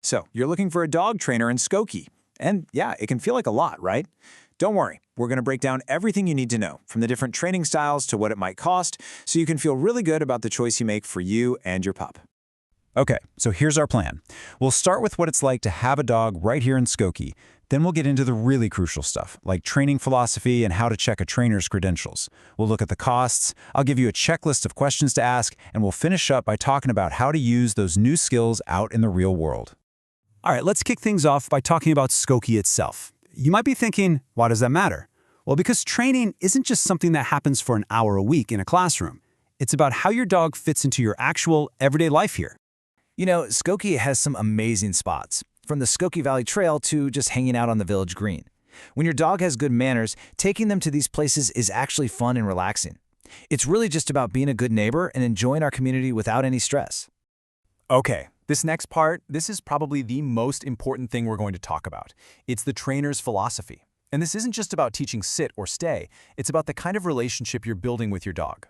So, you're looking for a dog trainer in Skokie. And yeah, it can feel like a lot, right? Don't worry, we're going to break down everything you need to know, from the different training styles to what it might cost, so you can feel really good about the choice you make for you and your pup. Okay, so here's our plan. We'll start with what it's like to have a dog right here in Skokie. Then we'll get into the really crucial stuff, like training philosophy and how to check a trainer's credentials. We'll look at the costs, I'll give you a checklist of questions to ask, and we'll finish up by talking about how to use those new skills out in the real world. All right, let's kick things off by talking about Skokie itself. You might be thinking, why does that matter? Well, because training isn't just something that happens for an hour a week in a classroom. It's about how your dog fits into your actual everyday life here. You know, Skokie has some amazing spots, from the Skokie Valley Trail to just hanging out on the village green. When your dog has good manners, taking them to these places is actually fun and relaxing. It's really just about being a good neighbor and enjoying our community without any stress. Okay, this next part, this is probably the most important thing we're going to talk about. It's the trainer's philosophy. And this isn't just about teaching sit or stay, it's about the kind of relationship you're building with your dog.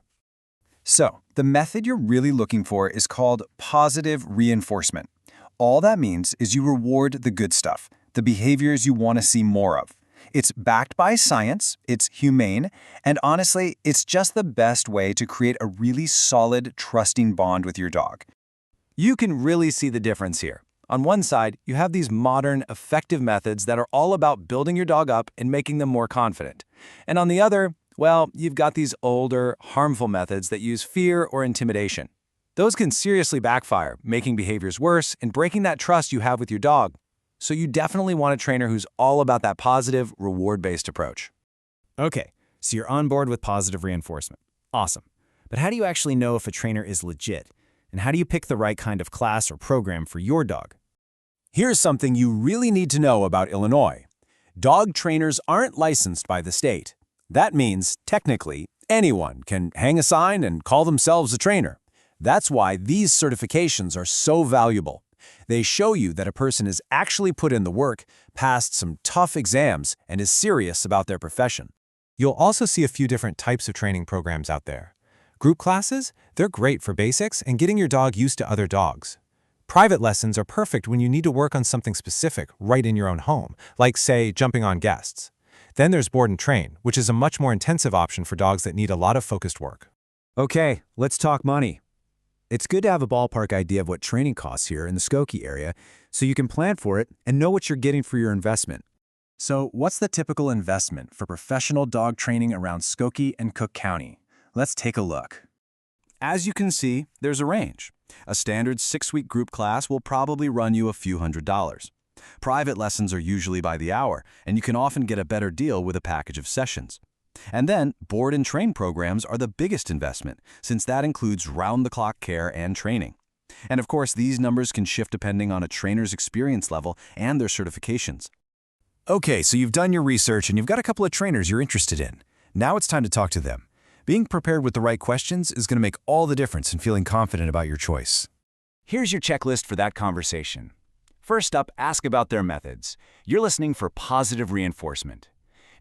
So, the method you're really looking for is called positive reinforcement. All that means is you reward the good stuff, the behaviors you want to see more of. It's backed by science, it's humane, and honestly, it's just the best way to create a really solid, trusting bond with your dog. You can really see the difference here. On one side, you have these modern, effective methods that are all about building your dog up and making them more confident. And on the other, well, you've got these older, harmful methods that use fear or intimidation. Those can seriously backfire, making behaviors worse and breaking that trust you have with your dog. So you definitely want a trainer who's all about that positive, reward-based approach. Okay, so you're on board with positive reinforcement. Awesome. But how do you actually know if a trainer is legit? And how do you pick the right kind of class or program for your dog? Here's something you really need to know about Illinois. Dog trainers aren't licensed by the state. That means, technically, anyone can hang a sign and call themselves a trainer. That's why these certifications are so valuable. They show you that a person has actually put in the work, passed some tough exams, and is serious about their profession. You'll also see a few different types of training programs out there. Group classes, they're great for basics and getting your dog used to other dogs. Private lessons are perfect when you need to work on something specific right in your own home, like, say, jumping on guests. Then there's board and train, which is a much more intensive option for dogs that need a lot of focused work. Okay, let's talk money. It's good to have a ballpark idea of what training costs here in the Skokie area, so you can plan for it and know what you're getting for your investment. So, what's the typical investment for professional dog training around Skokie and Cook County? Let's take a look. As you can see, there's a range. A standard 6-week group class will probably run you a few $100s. Private lessons are usually by the hour, and you can often get a better deal with a package of sessions. And then, board and train programs are the biggest investment, since that includes round-the-clock care and training. And of course, these numbers can shift depending on a trainer's experience level and their certifications. Okay, so you've done your research and you've got a couple of trainers you're interested in. Now it's time to talk to them. Being prepared with the right questions is going to make all the difference in feeling confident about your choice. Here's your checklist for that conversation. First up, ask about their methods. You're listening for positive reinforcement.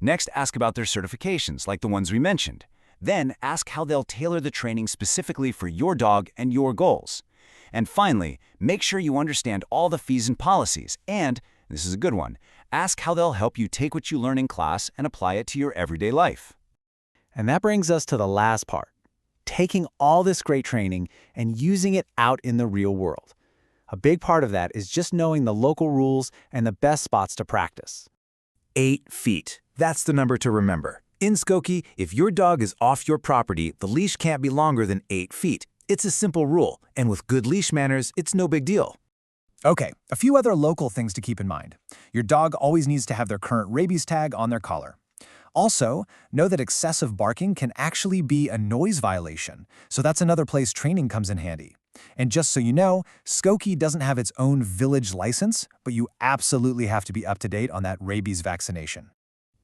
Next, ask about their certifications, like the ones we mentioned. Then, ask how they'll tailor the training specifically for your dog and your goals. And finally, make sure you understand all the fees and policies. And, this is a good one, ask how they'll help you take what you learn in class and apply it to your everyday life. And that brings us to the last part, taking all this great training and using it out in the real world. A big part of that is just knowing the local rules and the best spots to practice. 8 feet. That's the number to remember. In Skokie, if your dog is off your property, the leash can't be longer than 8 feet. It's a simple rule, and with good leash manners, it's no big deal. Okay, a few other local things to keep in mind. Your dog always needs to have their current rabies tag on their collar. Also, know that excessive barking can actually be a noise violation, so that's another place training comes in handy. And just so you know, Skokie doesn't have its own village license, but you absolutely have to be up to date on that rabies vaccination.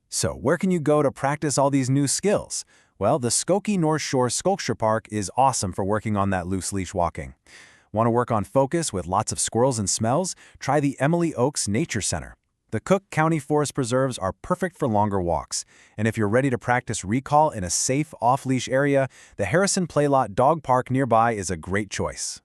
So where can you go to practice all these new skills? Well, the Skokie North Shore Sculpture Park is awesome for working on that loose leash walking. Want to work on focus with lots of squirrels and smells? Try the Emily Oaks Nature Center. The Cook County Forest Preserves are perfect for longer walks. And if you're ready to practice recall in a safe, off-leash area, the Harrison Playlot Dog Park nearby is a great choice.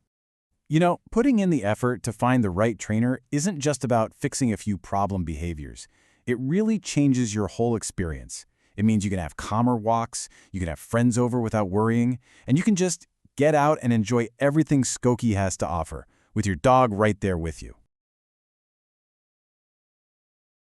You know, putting in the effort to find the right trainer isn't just about fixing a few problem behaviors. It really changes your whole experience. It means you can have calmer walks, you can have friends over without worrying, and you can just get out and enjoy everything Skokie has to offer, with your dog right there with you.